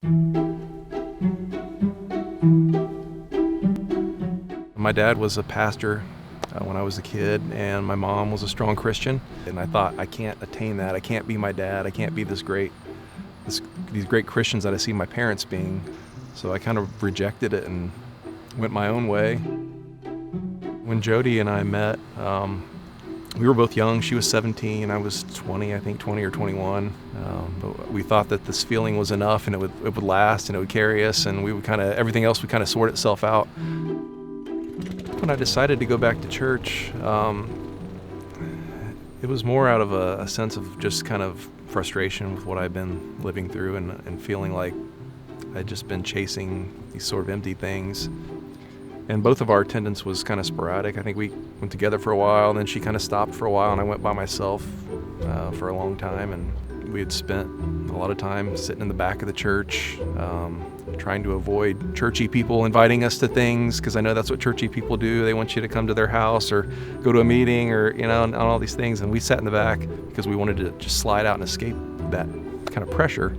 My dad was a pastor when I was a kid, and my mom was a strong Christian. And I thought, I can't attain that. I can't be my dad. I can't be these great Christians that I see my parents being. So I kind of rejected it and went my own way. When Jody and I met, we were both young. She was 17, I was 20, I think 20 or 21. But we thought that this feeling was enough, and it would last, and it would carry us, and everything else would kind of sort itself out. When I decided to go back to church, it was more out of a sense of just kind of frustration with what I'd been living through, and feeling like I'd just been chasing these sort of empty things. And both of our attendance was kind of sporadic. I think we went together for a while, and then she kind of stopped for a while, and I went by myself for a long time. And we had spent a lot of time sitting in the back of the church, trying to avoid churchy people inviting us to things, because I know that's what churchy people do. They want you to come to their house or go to a meeting, or and all these things. And we sat in the back because we wanted to just slide out and escape that kind of pressure.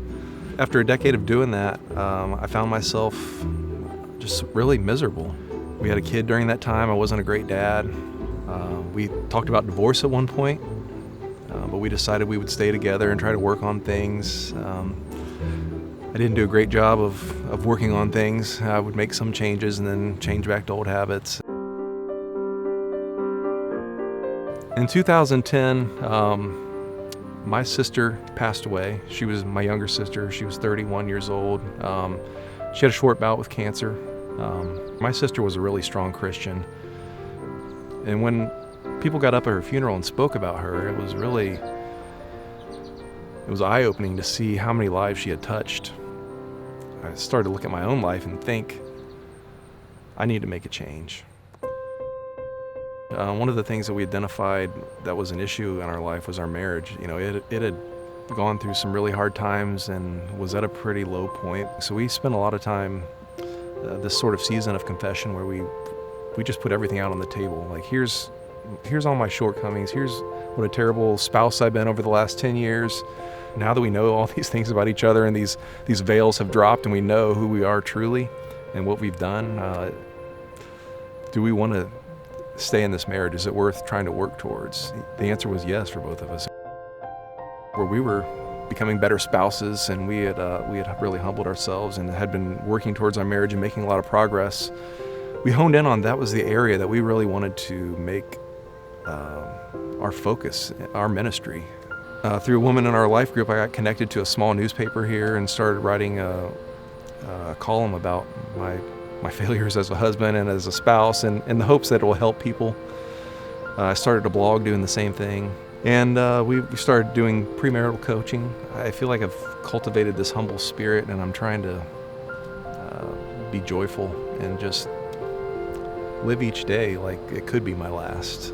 After a decade of doing that, I found myself just really miserable. We had a kid during that time. I wasn't a great dad. We talked about divorce at one point, but we decided we would stay together and try to work on things. I didn't do a great job of working on things. I would make some changes and then change back to old habits. In 2010, my sister passed away. She was my younger sister. She was 31 years old. She had a short bout with cancer. My sister was a really strong Christian. And when people got up at her funeral and spoke about her, it was eye-opening to see how many lives she had touched. I started to look at my own life and think, I need to make a change. One of the things that we identified that was an issue in our life was our marriage. It had gone through some really hard times and was at a pretty low point. So we spent a lot of time this sort of season of confession where we just put everything out on the table. Like, here's all my shortcomings. Here's what a terrible spouse I've been over the last 10 years. Now that we know all these things about each other, and these veils have dropped, and we know who we are truly and what we've done, do we want to stay in this marriage? Is it worth trying to work towards? The answer was yes for both of us. Where we were becoming better spouses, and we had really humbled ourselves and had been working towards our marriage and making a lot of progress. We honed in on that was the area that we really wanted to make our focus, our ministry. Through a woman in our life group, I got connected to a small newspaper here and started writing a column about my failures as a husband and as a spouse, and in the hopes that it will help people. I started a blog doing the same thing. And we started doing premarital coaching. I feel like I've cultivated this humble spirit, and I'm trying to be joyful and just live each day like it could be my last.